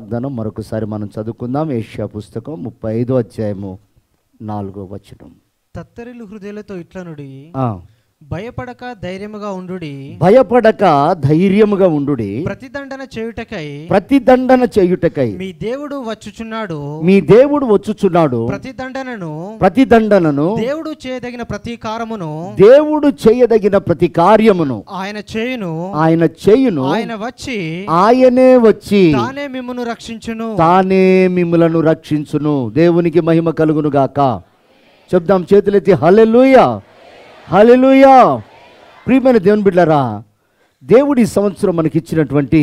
వాగ్దానం మరొకసారి మనం చదువుకుందాం. యెషయా పుస్తకం 35వ అధ్యాయము 4వ వచనం. తత్తరిల్లు హృదయాలతో ఇట్లనుడి, భయపడక ధైర్యముగా ఉండుడి, భయపడక ధైర్యముగా ఉండుడి, ప్రతిదండన చేయుటకై మీ దేవుడు వచ్చుచున్నాడు, మీ దేవుడు వచ్చుచున్నాడు, ప్రతిదండనను దేవుడు చేయదగిన ప్రతి కార్యమును ఆయన చేయును, ఆయనే వచ్చి తానే మిమ్ములను రక్షించును. దేవునికి మహిమ కలుగును గాక. చెప్దాం చేతులెత్తి హల్లెలూయా, హల్లెలూయా. ప్రియమైన దేవుని బిడ్డలారా, దేవుడి సంవత్సరం మనకి ఇచ్చినటువంటి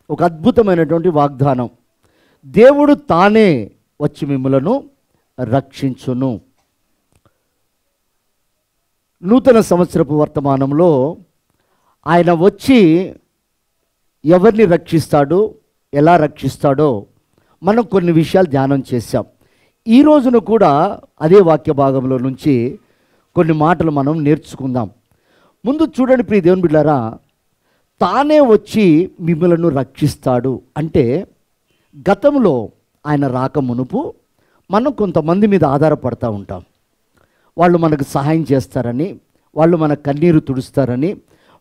ఒక అద్భుతమైనటువంటి వాగ్దానం. దేవుడు తానే వచ్చి మిమ్మలను రక్షించును. నూతన సంవత్సరపు వర్తమానంలో ఆయన వచ్చి ఎవరిని రక్షిస్తాడో, ఎలా రక్షిస్తాడో మనం కొన్ని విషయాలు ధ్యానం చేశాం. ఈ రోజున కూడా అదే వాక్య భాగంలో నుంచి కొన్ని మాటలు మనం నేర్చుకుందాం. ముందు చూడండి ప్రియ దేవుని బిడ్డలారా, తానే వచ్చి మిమ్మలను రక్షిస్తాడు అంటే గతంలో ఆయన రాక మునుపు మనం కొంతమంది మీద ఆధారపడతా ఉంటాం. వాళ్ళు మనకు సహాయం చేస్తారని, వాళ్ళు మన కన్నీరు తుడుస్తారని,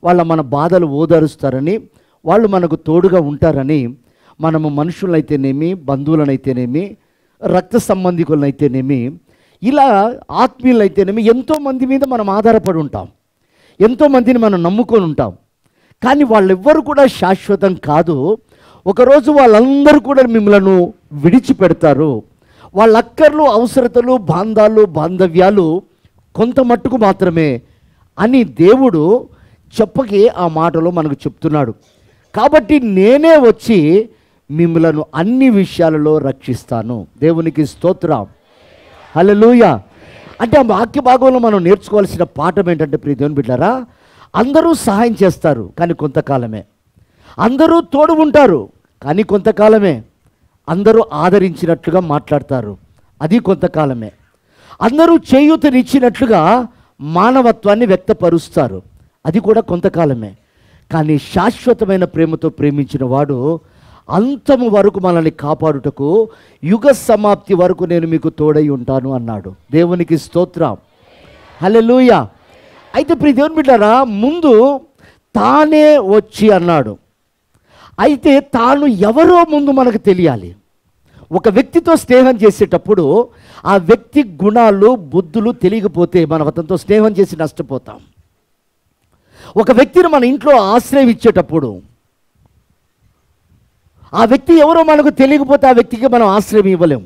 వాళ్ళ మన బాధలు ఓదారుస్తారని, వాళ్ళు మనకు తోడుగా ఉంటారని మనము మనుషులైతేనేమి, బంధువులనైతేనేమి, రక్త సంబంధికులనైతేనేమి, ఇలా ఆత్మీయులైతేనేమి ఎంతోమంది మీద మనం ఆధారపడి ఉంటాం, ఎంతోమందిని మనం నమ్ముకొని ఉంటాం. కానీ వాళ్ళెవ్వరు కూడా శాశ్వతం కాదు. ఒకరోజు వాళ్ళందరూ కూడా మిమ్మలను విడిచిపెడతారు. వాళ్ళ అక్కర్లు, అవసరతలు, బాంధవ్యాలు కొంత మట్టుకు మాత్రమే అని దేవుడు చెప్పకే ఆ మాటలో మనకు చెప్తున్నాడు. కాబట్టి నేనే వచ్చి మిమ్మలను అన్ని విషయాలలో రక్షిస్తాను. దేవునికి స్తోత్రం, హల్లెలూయా. అంటే ఆ వాక్య భాగంలో మనం నేర్చుకోవాల్సిన పాఠం ఏంటంటే ప్రియ దేవుని బిడ్డలారా, అందరూ సహాయం చేస్తారు కానీ కొంతకాలమే, అందరూ తోడు ఉంటారు కానీ కొంతకాలమే, అందరూ ఆదరించినట్లుగా మాట్లాడతారు అది కొంతకాలమే, అందరూ చేయూతనిచ్చినట్లుగా మానవత్వాన్ని వ్యక్తపరుస్తారు అది కూడా కొంతకాలమే. కానీ శాశ్వతమైన ప్రేమతో ప్రేమించిన వాడు అంతము వరకు మనల్ని కాపాడుటకు యుగ సమాప్తి వరకు నేను మీకు తోడై ఉంటాను అన్నాడు. దేవునికి స్తోత్రం, హల్లెలూయా. అయితే ప్రియ దేవుని బిడ్డలారా, ముందు తానే వచ్చి అన్నాడు. అయితే తాను ఎవరో ముందు మనకు తెలియాలి. ఒక వ్యక్తితో స్నేహం చేసేటప్పుడు ఆ వ్యక్తి గుణాలు, బుద్ధులు తెలియకపోతే మనం అతనితో స్నేహం చేసి నష్టపోతాం. ఒక వ్యక్తిని మన ఇంట్లో ఆశ్రయం ఇచ్చేటప్పుడు ఆ వ్యక్తి ఎవరో మనకు తెలియకపోతే ఆ వ్యక్తికి మనం ఆశ్రయం ఇవ్వలేం.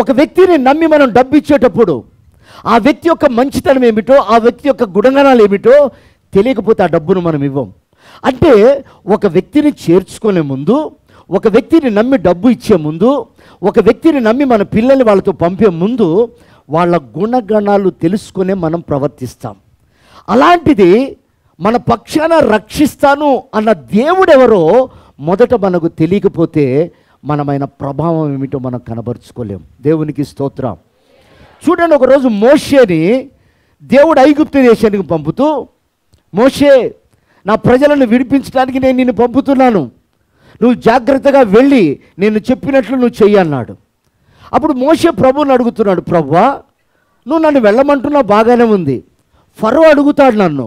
ఒక వ్యక్తిని నమ్మి మనం డబ్బు ఇచ్చేటప్పుడు ఆ వ్యక్తి యొక్క మంచితనం ఏమిటో, ఆ వ్యక్తి యొక్క గుణగణాలు ఏమిటో తెలియకపోతే ఆ డబ్బును మనం ఇవ్వం. అంటే ఒక వ్యక్తిని చేర్చుకునే ముందు, ఒక వ్యక్తిని నమ్మి డబ్బు ఇచ్చే ముందు, ఒక వ్యక్తిని నమ్మి మన పిల్లల్ని వాళ్ళతో పంపే ముందు వాళ్ళ గుణగణాలు తెలుసుకునే మనం ప్రవర్తిస్తాం. అలాంటిది మన పక్షాన రక్షిస్తాను అన్న దేవుడెవరో మొదట మనకు తెలియకపోతే మనమైన ప్రభావం ఏమిటో మనం కనబరుచుకోలేం. దేవునికి స్తోత్రం. చూడండి, ఒకరోజు మోషేని దేవుడు ఐగుప్తు దేశానికి పంపుతూ, మోషే, నా ప్రజలను విడిపించడానికి నేను నిన్ను పంపుతున్నాను, నువ్వు జాగ్రత్తగా వెళ్ళి నేను చెప్పినట్లు నువ్వు చెయ్యి అన్నాడు. అప్పుడు మోషే ప్రభువుని అడుగుతున్నాడు, ప్రభువా, నువ్వు నన్ను వెళ్ళమంటున్నావు బాగానే ఉంది, ఫరో అడుగుతాడు నన్ను,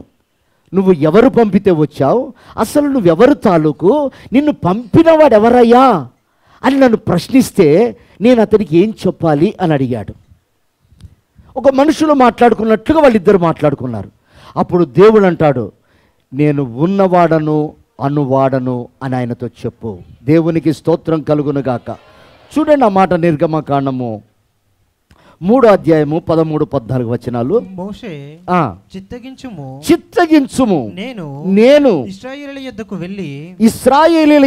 నువ్వు ఎవరు పంపితే వచ్చావు, అసలు నువ్వెవరు తాలూకు, నిన్ను పంపినవాడు ఎవరయ్యా అని నన్ను ప్రశ్నిస్తే నేను అతనికి ఏం చెప్పాలి అని అడిగాడు. ఒక మనుషులు మాట్లాడుకున్నట్లుగా వాళ్ళిద్దరు మాట్లాడుకున్నారు. అప్పుడు దేవుడు అంటాడు, నేను ఉన్నవాడను అనువాడను అని ఆయనతో చెప్పు. దేవునికి స్తోత్రం కలుగునుగాక. చూడండి ఆ మాట, నిర్గమకాండము 3వ అధ్యాయము 13-14 వచనాలు. మోషే, చిత్తగించుము, నేను ఇశ్రాయేలీయుల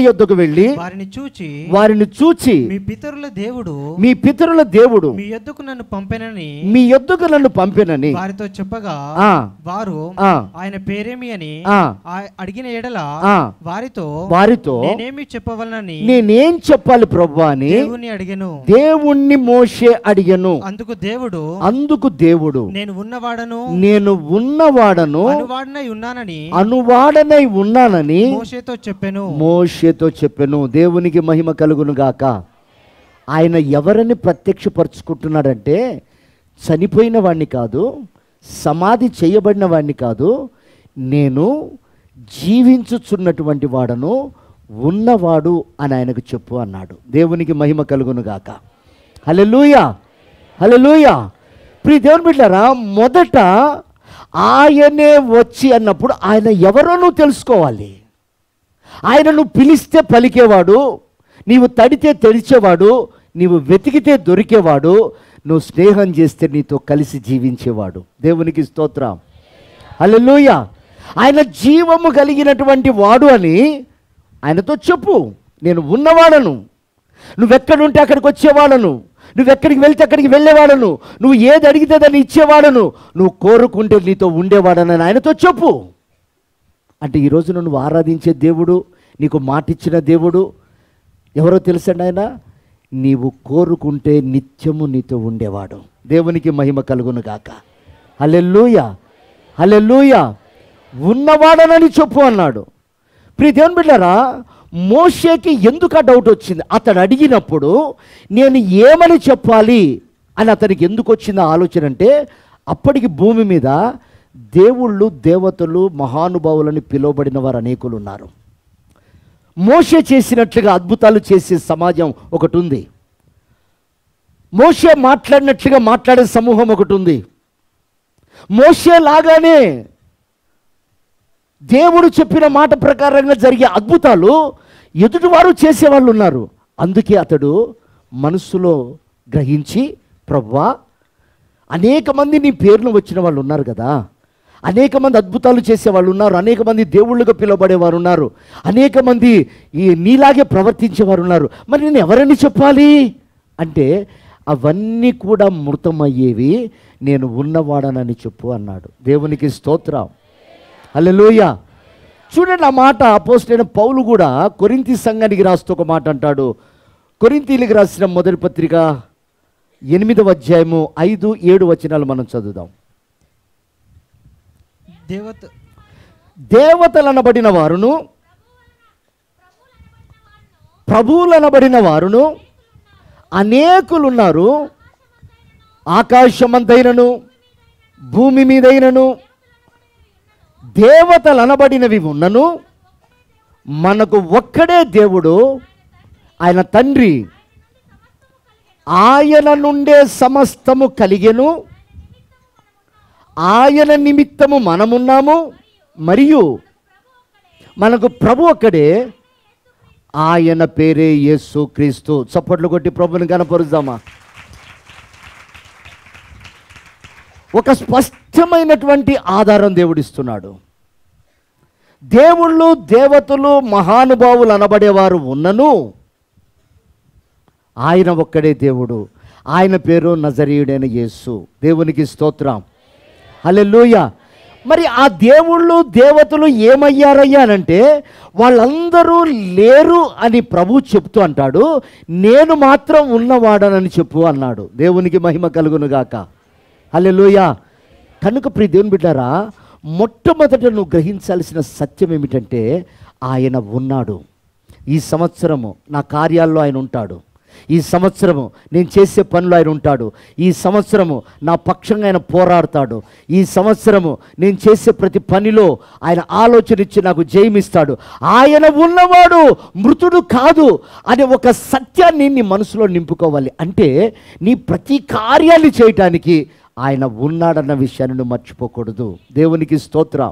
యొద్దకు వెళ్ళి వారిని చూచి మీ పితరుల దేవుడు మీ యొద్దకు నన్ను పంపెనని వారితో చెప్పగా వారు ఆయన పేరేమి అని అడిగిన ఎడల వారితో నేనేం చెప్పాలి ప్రభువా అని దేవుణ్ణి మోషే అడిగెను. అందుకు దేవుడు నేను ఉన్నవాడను అనువాడనై ఉన్నానని మోషేతో చెప్పెను. దేవునికి మహిమ కలుగును గాక. ఆయన ఎవరిని ప్రత్యక్షపరుచుకుంటున్నాడంటే చనిపోయిన వాడిని కాదు, సమాధి చేయబడిన వాడిని కాదు, నేను జీవించుచున్నటువంటి వాడను, ఉన్నవాడు అని ఆయనకు చెప్పు అన్నాడు. దేవునికి మహిమ కలుగును గాక. హల్లెలూయా, హల్లెలూయా. ప్రియ దేవుని బిడ్డలారా, మొదట ఆయనే వచ్చి అన్నప్పుడు ఆయన ఎవరో నువ్వు తెలుసుకోవాలి. ఆయన నువ్వు పిలిస్తే పలికేవాడు, నీవు తడితే తెరిచేవాడు, నీవు వెతికితే దొరికేవాడు, నువ్వు స్నేహం చేస్తే నీతో కలిసి జీవించేవాడు. దేవునికి స్తోత్రం. హల్లెలూయా. ఆయన జీవము కలిగినటువంటి వాడు అని ఆయనతో చెప్పు. నేను ఉన్నవాడను, నువ్వెక్కడుంటే అక్కడికి వచ్చేవాడను, నువ్వెక్కడికి వెళ్తే అక్కడికి వెళ్ళేవాడను, నువ్వు ఏది అడిగితే దాన్ని ఇచ్చేవాడను, నువ్వు కోరుకుంటే నీతో ఉండేవాడనని ఆయనతో చెప్పు. అంటే ఈరోజు నువ్వు ఆరాధించే దేవుడు, నీకు మాటిచ్చిన దేవుడు ఎవరో తెలుసండి? ఆయన నీవు కోరుకుంటే నిత్యము నీతో ఉండేవాడు. దేవునికి మహిమ కలుగును గాక. హల్లెలూయా, హల్లెలూయా. ఉన్నవాడనని చెప్పు అన్నాడు. ప్రియ దేవుని బిడ్డలారా, మోషేకి ఎందుకు ఆ డౌట్ వచ్చింది? అతడు అడిగినప్పుడు నేను ఏమని చెప్పాలి అని అతనికి ఎందుకు వచ్చింది ఆలోచన అంటే, అప్పటికి భూమి మీద దేవుళ్ళు, దేవతలు, మహానుభావులని పిలువబడిన వారు అనేకులు ఉన్నారు. మోషే చేసినట్లుగా అద్భుతాలు చేసే సమాజం ఒకటి ఉంది. మోషే మాట్లాడినట్లుగా మాట్లాడే సమూహం ఒకటి ఉంది. మోషే లాగానే దేవుడు చెప్పిన మాట ప్రకారంగా జరిగే అద్భుతాలు ఎదుటివారు చేసేవాళ్ళు ఉన్నారు. అందుకే అతడు మనస్సులో గ్రహించి, ప్రభువా, అనేక మంది నీ పేర్లు వచ్చిన వాళ్ళు ఉన్నారు కదా, అనేక మంది అద్భుతాలు చేసేవాళ్ళు ఉన్నారు, అనేక మంది దేవుళ్ళుగా పిలువబడేవారు ఉన్నారు, అనేక మంది ఈ నీలాగే ప్రవర్తించేవారు ఉన్నారు, మరి నేను ఎవరని చెప్పాలి అంటే అవన్నీ కూడా మృతమయ్యేవి, నేను ఉన్నవాడనని చెప్పు అన్నాడు. దేవునికి స్తోత్రం. హల్లెలూయా. చూడండి, ఆ మాట అపోస్తలుడైన పౌలు కూడా కొరింథీ సంఘానికి రాస్తూ ఒక మాట అంటాడు. కొరింథీలకు రాసిన మొదటి పత్రిక 8వ అధ్యాయము 5-7 వచనాలు మనం చదువుదాం. దేవతలనబడిన వారును ప్రభువులనబడిన వారును అనేకులున్నారు. ఆకాశమంతైనను భూమి మీదైనను దేవతలనబడినవి ఉన్నను మనకు ఒక్కడే దేవుడు, ఆయన తండ్రి. ఆయన నుండే సమస్తము కలిగెను, ఆయన నిమిత్తము మనమున్నాము, మరియు మనకు ప్రభు ఒక్కడే, ఆయన పేరే యేసు క్రీస్తు. చప్పట్లు కొట్టి ప్రభుని కనపరుద్దామా? ఒక స్పష్టమైనటువంటి ఆధారం దేవుడిస్తున్నాడు. దేవుళ్ళు, దేవతలు, మహానుభావులు అనబడేవారు ఉన్నను ఆయన ఒక్కడే దేవుడు, ఆయన పేరు నజరీయుడైన యేసు. దేవునికి స్తోత్రం. హల్లెలూయా. మరి ఆ దేవుళ్ళు, దేవతలు ఏమయ్యారయ్యానంటే వాళ్ళందరూ లేరు అని ప్రభు చెప్తూ అంటాడు, నేను మాత్రం ఉన్నవాడనని చెప్పు అన్నాడు. దేవునికి మహిమ కలుగును గాక. హల్లెలూయా. కనుక ప్రియ దేవుని బిడ్డారా, మొట్టమొదట నువ్వు గ్రహించాల్సిన సత్యం ఏమిటంటే ఆయన ఉన్నాడు. ఈ సంవత్సరము నా కార్యాల్లో ఆయన ఉంటాడు, ఈ సంవత్సరము నేను చేసే పనులు ఆయన ఉంటాడు, ఈ సంవత్సరము నా పక్షంగా ఆయన పోరాడతాడు, ఈ సంవత్సరము నేను చేసే ప్రతి పనిలో ఆయన ఆలోచన ఇచ్చి నాకు జయమిస్తాడు. ఆయన ఉన్నవాడు, మృతుడు కాదు అనే ఒక సత్యాన్ని నీ మనసులో నింపుకోవాలి. అంటే నీ ప్రతి కార్యాన్ని చేయటానికి ఆయన ఉన్నాడన్న విషయాన్ని నువ్వు మర్చిపోకూడదు. దేవునికి స్తోత్రం.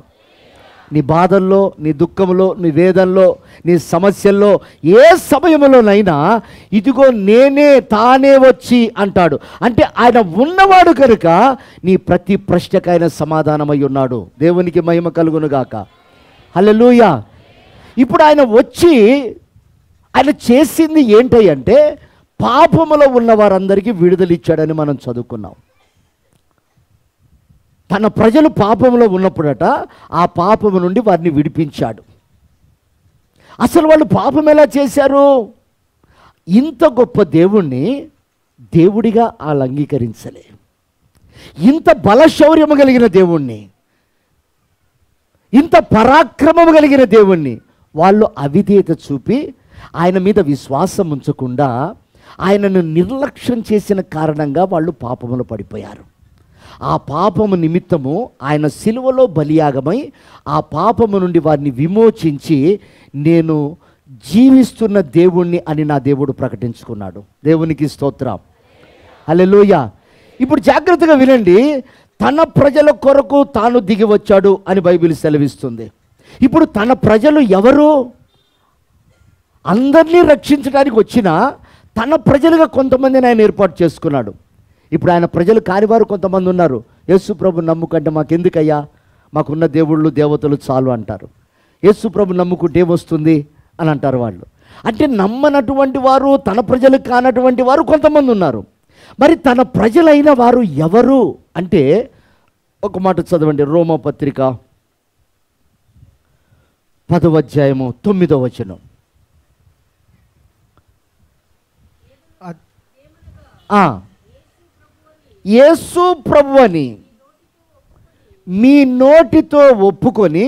నీ బాధల్లో, నీ దుఃఖంలో, నీ వేదనలో, నీ సమస్యల్లో ఏ సమయంలోనైనా ఇదిగో నేనే, తానే వచ్చి అంటాడు. అంటే ఆయన ఉన్నవాడు కనుక నీ ప్రతి ప్రశ్నకు ఆయన సమాధానమై ఉన్నాడు. దేవునికి మహిమ కలుగును గాక. హల్లెలూయా. ఇప్పుడు ఆయన వచ్చి ఆయన చేసింది ఏంటంటే పాపములో ఉన్న వారందరికీ విడుదల ఇచ్చాడని మనం చదువుకున్నాం. తన ప్రజలు పాపంలో ఉన్నప్పుడట ఆ పాపము నుండి వారిని విడిపించాడు. అసలు వాళ్ళు పాపం ఎలా చేశారు? ఇంత గొప్ప దేవుణ్ణి దేవుడిగా వాళ్ళు అంగీకరించలే. ఇంత బలశౌర్యము కలిగిన దేవుణ్ణి, ఇంత పరాక్రమము కలిగిన దేవుణ్ణి వాళ్ళు అవిధేయత చూపి ఆయన మీద విశ్వాసం ఉంచకుండా ఆయనను నిర్లక్ష్యం చేసిన కారణంగా వాళ్ళు పాపములో పడిపోయారు. ఆ పాపము నిమిత్తము ఆయన సిలువలో బలియాగమై ఆ పాపము నుండి వారిని విమోచించి నేను జీవిస్తున్న దేవుణ్ణి అని నా దేవుడు ప్రకటించుకున్నాడు. దేవునికి స్తోత్రం, హల్లెలూయా. ఇప్పుడు జాగ్రత్తగా వినండి, తన ప్రజల కొరకు తాను దిగి వచ్చాడు అని బైబిల్ సెలవిస్తుంది. ఇప్పుడు తన ప్రజలు ఎవరు? అందరినీ రక్షించడానికి వచ్చిన తన ప్రజలుగా కొంతమందిని ఆయన ఏర్పాటు చేసుకున్నాడు. ఇప్పుడు ఆయన ప్రజలు కానివారు కొంతమంది ఉన్నారు. యేసు ప్రభు నమ్ముకంటే మాకెందుకయ్యా, మాకున్న దేవుళ్ళు దేవతలు చాలు అంటారు. యేసు ప్రభు నమ్ముకుంటే ఏమొస్తుంది అని అంటారు వాళ్ళు. అంటే నమ్మనటువంటి వారు, తన ప్రజలు కానటువంటి వారు కొంతమంది ఉన్నారు. మరి తన ప్రజలైన వారు ఎవరు అంటే ఒక మాట చదవండి. రోమపత్రిక 10వ అధ్యాయము 9వ వచనం. యేసు ప్రభువని మీ నోటితో ఒప్పుకొని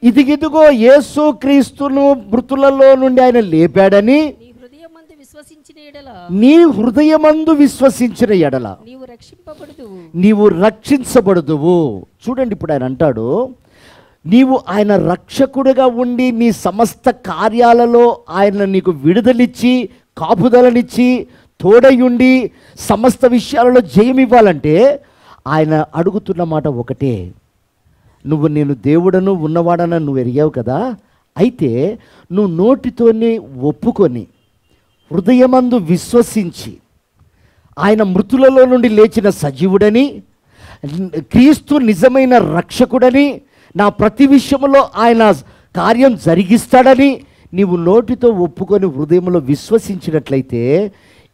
ఇదిగిదిగో యేసు క్రీస్తును మృతులలో నుండి ఆయన లేపాడని నీ హృదయమందు విశ్వసించిన ఎడల నీవు రక్షించబడుదువు. చూడండి, ఇప్పుడు ఆయన అంటాడు, నీవు ఆయన రక్షకుడిగా ఉండి నీ సమస్త కార్యాలలో ఆయన నీకు విడుదలిచ్చి కాపుదలనిచ్చి తోడయుండి సమస్త విషయాలలో జయమివ్వాలంటే ఆయన అడుగుతున్న మాట ఒకటే, నువ్వు నేను దేవుడను ఉన్నవాడన నువ్వు ఎరిగావు కదా, అయితే నువ్వు నోటితోని ఒప్పుకొని హృదయమందు విశ్వసించి ఆయన మృతులలో నుండి లేచిన సజీవుడని, క్రీస్తు నిజమైన రక్షకుడని, నా ప్రతి విషయంలో ఆయన కార్యం జరిగిస్తాడని నీవు నోటితో ఒప్పుకొని హృదయంలో విశ్వసించినట్లయితే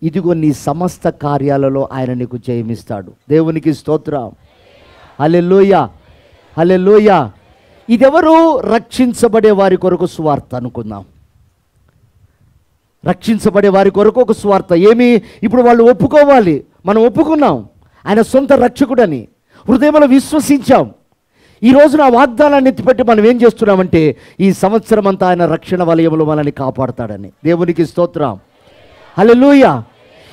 ఇదిగో నీ సమస్త కార్యాలలో ఆయన నీకు జయమిస్తాడు. దేవునికి స్తోత్రం, హల్లెలూయా, హల్లెలూయా. ఇదెవరు? రక్షించబడే వారి కొరకు సువార్త అనుకుందాం. రక్షించబడే వారి కొరకు ఒక సువార్త. ఏమి? ఇప్పుడు వాళ్ళు ఒప్పుకోవాలి, మనం ఒప్పుకున్నాం ఆయన సొంత రక్షకుడని, హృదయంలో విశ్వసించాం. ఈ రోజున ఆ వాగ్దానాన్ని ఎత్తిపెట్టి మనం ఏం చేస్తున్నామంటే ఈ సంవత్సరం అంతా ఆయన రక్షణ వలయంలో మనల్ని కాపాడతాడని. దేవునికి స్తోత్రం, హల్లెలూయా.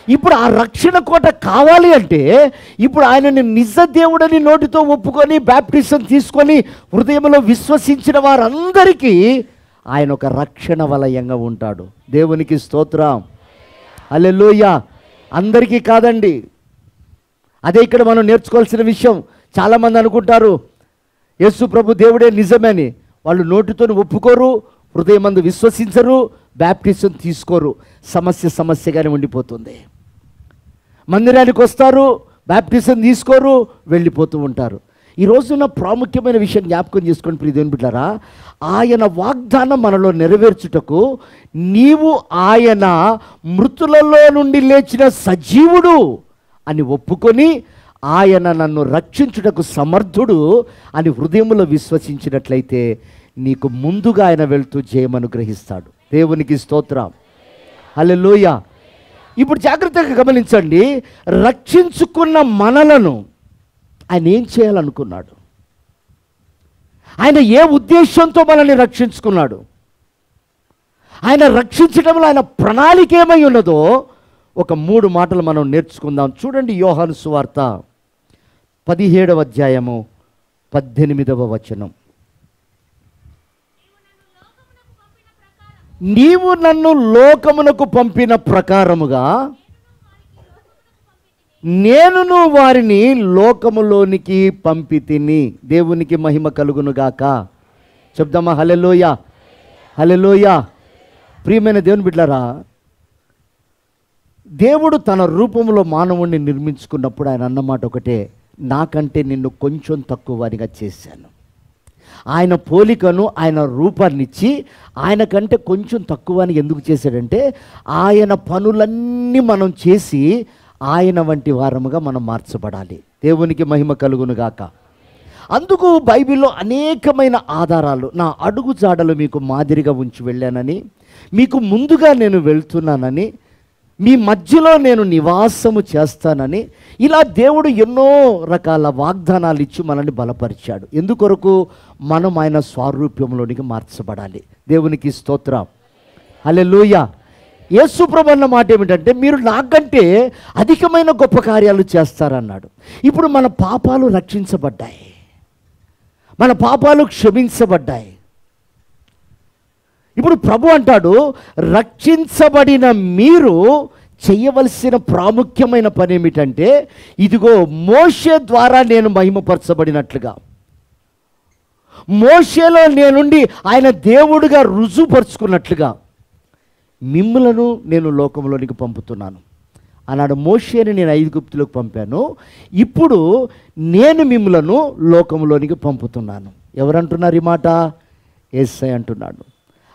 ఇప్పుడు ఆ రక్షణ కోట కావాలి అంటే ఇప్పుడు ఆయనని నిజ దేవుడని నోటితో ఒప్పుకొని బాప్టిజం తీసుకొని హృదయంలో విశ్వసించిన వారందరికీ ఆయన ఒక రక్షణ వలయంగా ఉంటాడు. దేవునికి స్తోత్రం, హల్లెలూయా. అందరికీ కాదండి, అదే ఇక్కడ మనం నేర్చుకోవాల్సిన విషయం. చాలామంది అనుకుంటారు యేసు ప్రభు దేవుడే నిజమని. వాళ్ళు నోటితో ఒప్పుకోరు, హృదయమందు విశ్వసించరు, బాప్టిజం తీసుకోరు. సమస్యగానే ఉండిపోతుంది. మందిరానికి వస్తారు, బాప్టిజం తీసుకోరు, వెళ్ళిపోతూ ఉంటారు. ఈ రోజున ప్రాముఖ్యమైన విషయం జ్ఞాపకం చేసుకొని ప్రియ దేవుని బిడ్డలారా, ఆయన వాగ్దానం మనలో నెరవేర్చుటకు నీవు ఆయన మృతులలో నుండి లేచిన సజీవుడు అని ఒప్పుకొని ఆయన నన్ను రక్షించుటకు సమర్థుడు అని హృదయంలో విశ్వసించినట్లయితే నీకు ముందుగా ఆయన వెళ్తూ జయమనుగ్రహిస్తాడు. దేవునికి స్తోత్రం, హల్లెలూయా. ఇప్పుడు జాగ్రత్తగా గమనించండి, రక్షించుకున్న మనలను ఆయన ఏం చేయాలనుకున్నాడు? ఆయన ఏ ఉద్దేశంతో మనల్ని రక్షించుకున్నాడు? ఆయన రక్షించడంలో ఆయన ప్రణాళిక ఏమై ఉన్నదో ఒక 3 మాటలు మనం నేర్చుకుందాం. చూడండి, యోహాను సువార్త 17వ అధ్యాయము 18వ వచనం. నీవు నన్ను లోకమునకు పంపిన ప్రకారముగా నేనును వారిని లోకములోనికి పంపితిని. దేవునికి మహిమ కలుగునుగాక. చెప్దామా హల్లెలూయా, హల్లెలూయా. ప్రియమైన దేవుని బిడ్డలారా, దేవుడు తన రూపంలో మానవుణ్ణి నిర్మించుకున్నప్పుడు ఆయన అన్నమాట ఒకటే, నాకంటే నిన్ను కొంచెం తక్కువ వారిగా చేశాను. ఆయన పోలికను ఆయన రూపాన్నిచ్చి ఆయన కంటే కొంచెం తక్కువ అని ఎందుకు చేశాడంటే ఆయన పనులన్నీ మనం చేసి ఆయన వంటి వారముగా మనం మార్చబడాలి. దేవునికి మహిమ కలుగునుగాక. అందుకు బైబిల్లో అనేకమైన ఆధారాలు, నా అడుగు జాడలు మీకు మాదిరిగా ఉంచి వెళ్ళానని, మీకు ముందుగా నేను వెళ్తున్నానని మీ మధ్యలో నేను నివాసము చేస్తానని ఇలా దేవుడు ఎన్నో రకాల వాగ్దానాలు ఇచ్చి మనల్ని బలపరిచాడు. ఎందుకొరకు? మనం ఆయన స్వారూప్యంలోనికి మార్చబడాలి. దేవునికి స్తోత్రం. హల్లెలూయా. యేసు ప్రభువు అన్న మాట ఏమిటంటే, మీరు నాకంటే అధికమైన గొప్ప కార్యాలు చేస్తారన్నాడు. ఇప్పుడు మన పాపాలు రక్షించబడ్డాయి, మన పాపాలు క్షమించబడ్డాయి. ఇప్పుడు ప్రభు అంటాడు, రక్షించబడిన మీరు చేయవలసిన ప్రాముఖ్యమైన పని ఏమిటంటే, ఇదిగో మోషే ద్వారా నేను మహిమపరచబడినట్లుగా, మోషేలో నేనుండి ఆయన దేవుడిగా రుజువుపరుచుకున్నట్లుగా మిమ్ములను నేను లోకంలోనికి పంపుతున్నాను అన్నాడు. మోషేని నేను ఐగుప్తులోకి పంపాను, ఇప్పుడు నేను మిమ్ములను లోకంలోనికి పంపుతున్నాను. ఎవరంటున్నారు ఈ మాట? యేసయ్య అంటున్నాడు.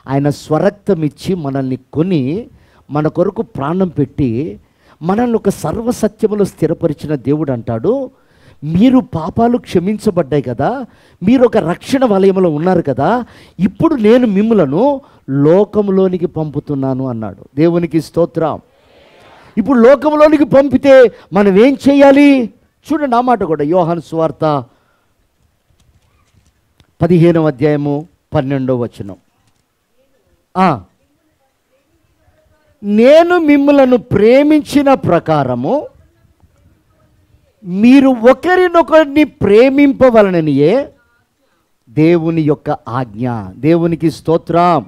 ఆయన స్వరక్తం ఇచ్చి మనల్ని కొని మన కొరకు ప్రాణం పెట్టి మనల్ని ఒక సర్వసత్యములో స్థిరపరిచిన దేవుడు అంటాడు, మీరు పాపాలు క్షమించబడ్డాయి కదా, మీరు ఒక రక్షణ వలయంలో ఉన్నారు కదా, ఇప్పుడు నేను మిమ్ములను లోకంలోనికి పంపుతున్నాను అన్నాడు. దేవునికి స్తోత్రం. ఇప్పుడు లోకంలోనికి పంపితే మనం ఏం చేయాలి? చూడండి ఆ మాట కూడా, యోహాను సువార్త 15వ అధ్యాయము 12వ వచనం. నేను మిమ్ములను ప్రేమించిన ప్రకారము మీరు ఒకరినొకరిని ప్రేమింపవలననియే దేవుని యొక్క ఆజ్ఞ. దేవునికి స్తోత్రం.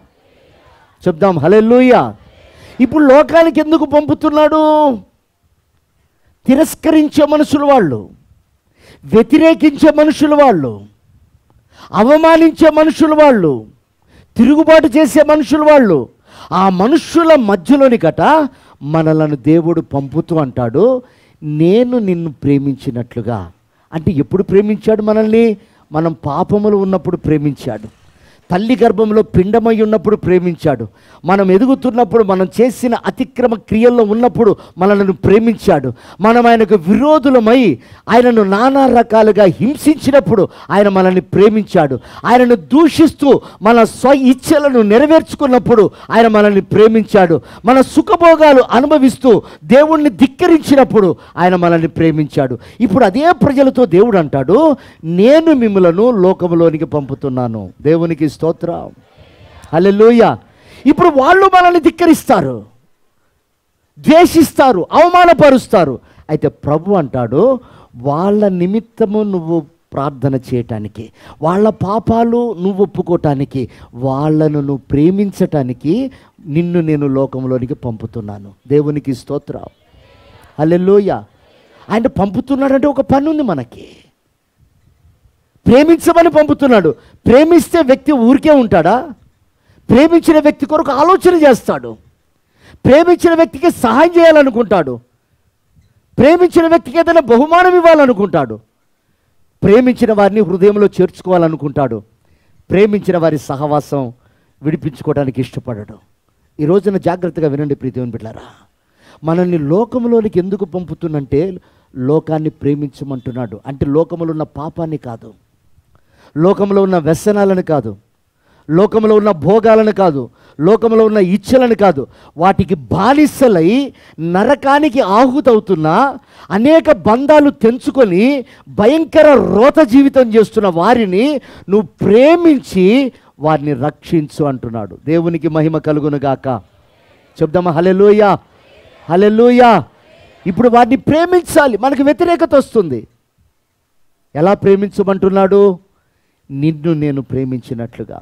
చెప్దాం హల్లెలూయా. ఇప్పుడు లోకానికి ఎందుకు పంపుతున్నాడు? తిరస్కరించే మనుషులు వాళ్ళు, వ్యతిరేకించే మనుషులు వాళ్ళు, అవమానించే మనుషులు వాళ్ళు, తిరుగుబాటు చేసే మనుషులు వాళ్ళు, ఆ మనుషుల మధ్యలోని గట మనలను దేవుడు పంపుతూ అంటాడు, నేను నిన్ను ప్రేమించినట్లుగా. అంటే ఎప్పుడు ప్రేమించాడు మనల్ని? మనం పాపములు ఉన్నప్పుడు ప్రేమించాడు, తల్లి గర్భంలో పిండమై ఉన్నప్పుడు ప్రేమించాడు, మనం ఎదుగుతున్నప్పుడు, మనం చేసిన అతిక్రమ క్రియల్లో ఉన్నప్పుడు మనల్ని ప్రేమించాడు, మనం ఆయనకు విరోధులమై ఆయనను నానా రకాలుగా హింసించినప్పుడు ఆయన మనల్ని ప్రేమించాడు, ఆయనను దూషిస్తూ మన స్వ ఇచ్ఛలను నెరవేర్చుకున్నప్పుడు ఆయన మనల్ని ప్రేమించాడు, మన సుఖభోగాలు అనుభవిస్తూ దేవుణ్ణి ధిక్కరించినప్పుడు ఆయన మనల్ని ప్రేమించాడు. ఇప్పుడు అదే ప్రజలతో దేవుడు అంటాడు, నేను మిమ్ములను లోకములోనికి పంపుతున్నాను. దేవునికి స్తోత్రం. హల్లెలూయా. ఇప్పుడు వాళ్ళు మనల్ని ధిక్కరిస్తారు, ద్వేషిస్తారు, అవమానపరుస్తారు. అయితే ప్రభు అంటాడు, వాళ్ళ నిమిత్తము నువ్వు ప్రార్థన చేయటానికి, వాళ్ళ పాపాలు నువ్వు ఒప్పుకోవటానికి, వాళ్ళను నువ్వు ప్రేమించటానికి నిన్ను నేను లోకంలోనికి పంపుతున్నాను. దేవునికి స్తోత్రం. హల్లెలూయా. ఆయన పంపుతున్నాడంటే ఒక పని ఉంది మనకి. ప్రేమించమని పంపుతున్నాడు. ప్రేమిస్తే వ్యక్తి ఊరికే ఉంటాడా? ప్రేమించిన వ్యక్తి కొరకు ఆలోచన చేస్తాడు, ప్రేమించిన వ్యక్తికి సహాయం చేయాలనుకుంటాడు, ప్రేమించిన వ్యక్తికి ఏదైనా బహుమానం ఇవ్వాలనుకుంటాడు, ప్రేమించిన వారిని హృదయంలో చేర్చుకోవాలనుకుంటాడు, ప్రేమించిన వారి సహవాసం విడిపించుకోవడానికి ఇష్టపడడు. ఈ రోజున జాగ్రత్తగా వినండి ప్రియదేవుని బిడ్డలారా, మనల్ని లోకంలోనికి ఎందుకు పంపుతున్నంటే లోకాన్ని ప్రేమించమంటున్నాడు. అంటే లోకములో ఉన్న పాపాన్ని కాదు, లోకంలో ఉన్న వ్యసనాలను కాదు, లోకంలో ఉన్న భోగాలను కాదు, లోకంలో ఉన్న ఇచ్చలను కాదు, వాటికి బానిసలై నరకానికి ఆహుతవుతున్న అనేక బంధాలు తెంచుకొని భయంకర రోత జీవితం చేస్తున్న వారిని నువ్వు ప్రేమించి వారిని రక్షించు అంటున్నాడు. దేవునికి మహిమ కలుగునుగాక. చెప్దామా హల్లెలూయా. హల్లెలూయా. ఇప్పుడు వారిని ప్రేమించాలి. మనకు వ్యతిరేకత వస్తుంది. ఎలా ప్రేమించమంటున్నాడు? నిన్ను నేను ప్రేమించినట్లుగా.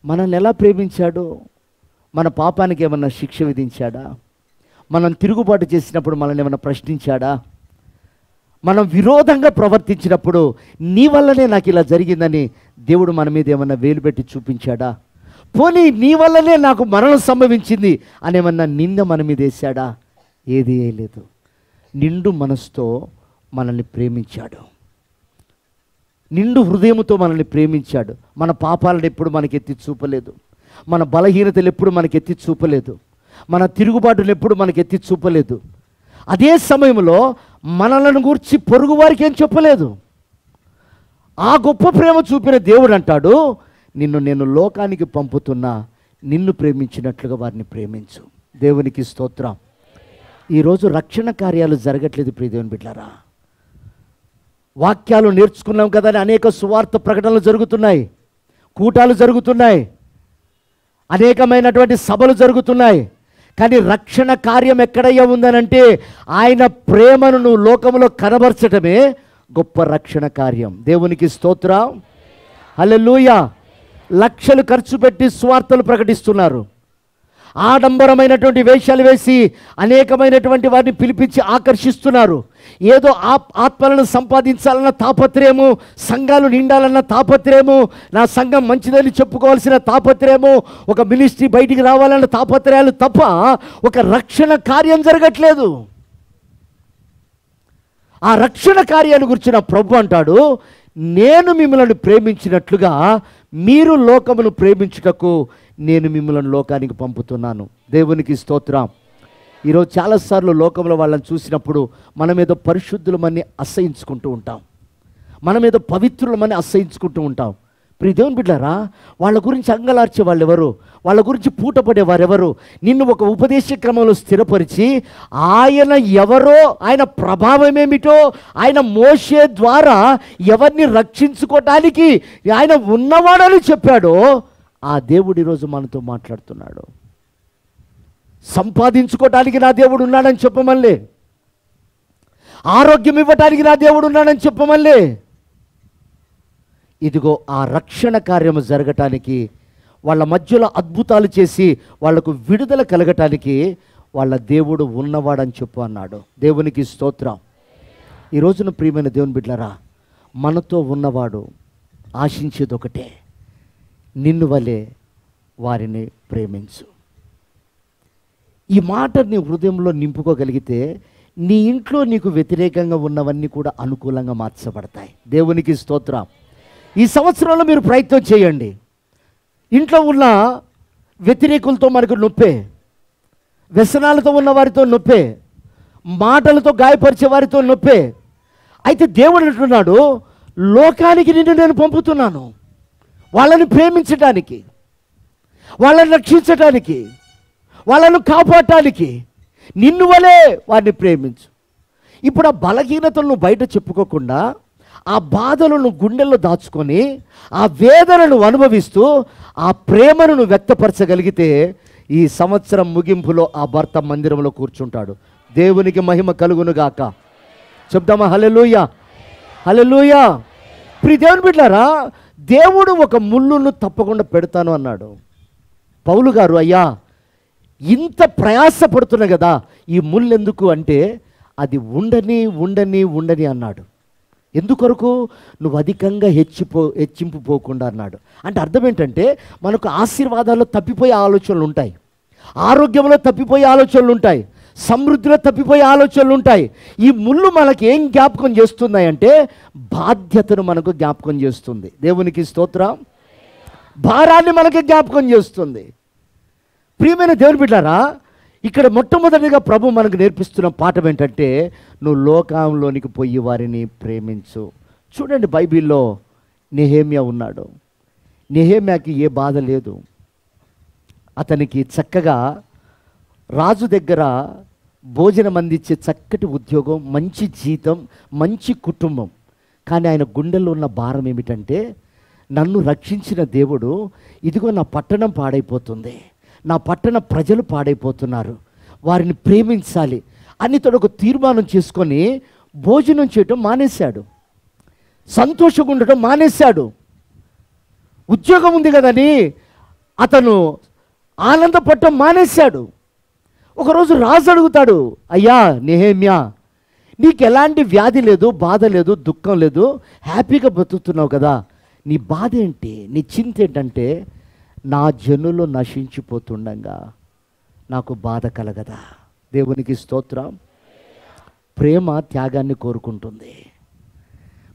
మనల్ని ఎలా ప్రేమించాడు? మన పాపానికి ఏమన్నా శిక్ష విధించాడా? మనం తిరుగుబాటు చేసినప్పుడు మనల్ని ఏమన్నా ప్రశ్నించాడా? మనం విరోధంగా ప్రవర్తించినప్పుడు నీ వల్లనే నాకు ఇలా జరిగిందని దేవుడు మన మీద ఏమన్నా వేలు పెట్టి చూపించాడా? పోనీ నీ వల్లనే నాకు మరణం సంభవించింది అనేమన్నా నింద మన మీద వేశాడా? ఏది లేదు. నిండు మనసుతో మనల్ని ప్రేమించాడు, నిండు హృదయముతో మనల్ని ప్రేమించాడు. మన పాపాలను ఎప్పుడు మనకి ఎత్తి చూపలేదు, మన బలహీనతలు ఎప్పుడు మనకి ఎత్తి చూపలేదు, మన తిరుగుబాటులు ఎప్పుడు మనకి ఎత్తి చూపలేదు. అదే సమయంలో మనలను గూర్చి పొరుగు వారికి ఏం చెప్పలేదు. ఆ గొప్ప ప్రేమ చూపిన దేవుడు అంటాడు, నిన్ను నేను లోకానికి పంపుతున్నా, నిన్ను ప్రేమించినట్లుగా వారిని ప్రేమించు. దేవునికి స్తోత్రం. ఈరోజు రక్షణ కార్యాలు జరగట్లేదు ప్రియ దేవుని బిడ్డలారా. వాక్యాలు నేర్చుకున్నాం కదా అని అనేక సువార్త ప్రకటనలు జరుగుతున్నాయి, కూటాలు జరుగుతున్నాయి, అనేకమైనటువంటి సభలు జరుగుతున్నాయి. కానీ రక్షణ కార్యం ఎక్కడయ్యా ఉందనంటే ఆయన ప్రేమను నువ్వు లోకంలో కనబరచటమే గొప్ప రక్షణ కార్యం. దేవునికి స్తోత్రం. హల్లెలూయా. లక్షలు ఖర్చు పెట్టి సువార్తలు ప్రకటిస్తున్నారు, ఆడంబరమైనటువంటి వేషాలు వేసి అనేకమైనటువంటి వారిని పిలిపించి ఆకర్షిస్తున్నారు. ఏదో ఆత్మలను సంపాదించాలన్న తాపత్రయము, సంఘాలు నిండాలన్న తాపత్రయము, నా సంఘం మంచిదని చెప్పుకోవాల్సిన తాపత్రయము, ఒక మినిస్ట్రీ బయటికి రావాలన్న తాపత్రయాలు తప్ప ఒక రక్షణ కార్యం జరగట్లేదు. ఆ రక్షణ కార్యాన్ని గురించిన ప్రభు అంటాడు, నేను మిమ్మల్ని ప్రేమించినట్లుగా మీరు లోకమును ప్రేమించుటకు నేను మిమ్మల్ని లోకానికి పంపుతున్నాను. దేవునికి స్తోత్రం. ఈరోజు చాలాసార్లు లోకంలో వాళ్ళని చూసినప్పుడు మనమేదో పరిశుద్ధులమని అసహించుకుంటూ ఉంటాం, మనమేదో పవిత్రులమని అసహించుకుంటూ ఉంటాం. ప్రియ దేవుని బిడ్డలారా, వాళ్ళ గురించి అంగలార్చే వాళ్ళు ఎవరు, వాళ్ళ గురించి పూటపడే వారెవరు? నిన్ను ఒక ఉపదేశ క్రమంలో స్థిరపరిచి ఆయన ఎవరో, ఆయన ప్రభావం ఏమిటో, ఆయన మోషే ద్వారా ఎవరిని రక్షించుకోవటానికి ఆయన ఉన్నవాడని చెప్పాడో ఆ దేవుడు ఈరోజు మనతో మాట్లాడుతున్నాడు. సంపాదించుకోవటానికి నా దేవుడు ఉన్నాడని చెప్పమల్లే, ఆరోగ్యం ఇవ్వటానికి నా దేవుడు ఉన్నాడని చెప్పమల్లే, ఇదిగో ఆ రక్షణ కార్యము జరగటానికి, వాళ్ళ మధ్యలో అద్భుతాలు చేసి వాళ్లకు విడుదల కలగటానికి వాళ్ళ దేవుడు ఉన్నవాడని చెప్పు అన్నాడు. దేవునికి స్తోత్రం. ఈ రోజున ప్రియమైన దేవుని బిడ్డలారా, మనతో ఉన్నవాడు ఆశించేది ఒకటే, నిన్ను వలె వారిని ప్రేమించు. ఈ మాట నీ హృదయంలో నింపుకోగలిగితే నీ ఇంట్లో నీకు వ్యతిరేకంగా ఉన్నవన్నీ కూడా అనుకూలంగా మార్చబడతాయి. దేవునికి స్తోత్రం. ఈ సంవత్సరంలో మీరు ప్రయత్నం చేయండి. ఇంట్లో ఉన్న వ్యతిరేకులతో మనకు నొప్పే, వ్యసనాలతో ఉన్న వారితో నొప్పే, మాటలతో గాయపరిచే వారితో నొప్పే. అయితే దేవుడు అంటున్నాడు, లోకానికి నిన్ను నేను పంపుతున్నాను, వాళ్ళని ప్రేమించటానికి, వాళ్ళని రక్షించటానికి, వాళ్ళను కాపాడటానికి. నిన్ను వలే వారిని ప్రేమించు. ఇప్పుడు ఆ బలహీనతలను బయట చెప్పుకోకుండా, ఆ బాధలను గుండెల్లో దాచుకొని, ఆ వేదనను అనుభవిస్తూ ఆ ప్రేమను నువ్వు వ్యక్తపరచగలిగితే ఈ సంవత్సరం ముగింపులో ఆ భర్త మందిరంలో కూర్చుంటాడు. దేవునికి మహిమ కలుగునుగాక. చెప్దామా హల్లెలూయా, హల్లెలూయా. ప్రియ దేవుని బిడ్డలారా, దేవుడు ఒక ముళ్ళును తప్పకుండా పెడతాను అన్నాడు. పౌలు గారు, అయ్యా ఇంత ప్రయాసపడుతున్నా కదా, ఈ ముళ్ళు ఎందుకు అంటే అది ఉండని ఉండని ఉండని అన్నాడు. ఎందుకొరకు? నువ్వు అధికంగా హెచ్చింపు పోకుండా అన్నాడు. అంటే అర్థం ఏంటంటే, మనకు ఆశీర్వాదాల్లో తప్పిపోయే ఆలోచనలు ఉంటాయి, ఆరోగ్యంలో తప్పిపోయే ఆలోచనలు ఉంటాయి, సమృద్ధిలో తప్పిపోయే ఆలోచనలు ఉంటాయి. ఈ ముళ్ళు మనకి ఏం జ్ఞాపకం చేస్తున్నాయంటే బాధ్యతను మనకు జ్ఞాపకం చేస్తుంది. దేవునికి స్తోత్రం. భారాన్ని మనకి జ్ఞాపకం చేస్తుంది. ప్రియమైన దేవుని బిడ్డలారా, ఇక్కడ మొట్టమొదటిగా ప్రభు మనకు నేర్పిస్తున్న పాఠం ఏంటంటే, నువ్వు లోకంలోనికి పోయి వారిని ప్రేమించు. చూడండి, బైబిల్లో నెహెమ్యా ఉన్నాడు. నెహెమ్యాకి ఏ బాధ లేదు. అతనికి చక్కగా రాజు దగ్గర భోజనం అందించే చక్కటి ఉద్యోగం, మంచి జీతం, మంచి కుటుంబం. కానీ ఆయన గుండెల్లో ఉన్న భారం ఏమిటంటే, నన్ను రక్షించిన దేవుడు ఇదిగో నా పట్టణం పాడైపోతుంది, నా పట్టణ ప్రజలు పాడైపోతున్నారు, వారిని ప్రేమించాలి అని తొడొక తీర్మానం చేసుకొని భోజనం చేయటం మానేశాడు, సంతోషంగా ఉండటం మానేశాడు. ఉద్యోగం ఉంది కదని అతను ఆనందపడటం మానేశాడు. ఒకరోజు రాజు అడుగుతాడు, అయ్యా నెహెమ్యా, నీకు ఎలాంటి వ్యాధి లేదు, బాధ లేదు, దుఃఖం లేదు, హ్యాపీగా బతుకుతున్నావు కదా, నీ బాధ ఏంటి, నీ చింత ఏంటంటే, నా జనులు నశించిపోతుండగా నాకు బాధ కలగదా. దేవునికి స్తోత్రం. ప్రేమ త్యాగాన్ని కోరుకుంటుంది.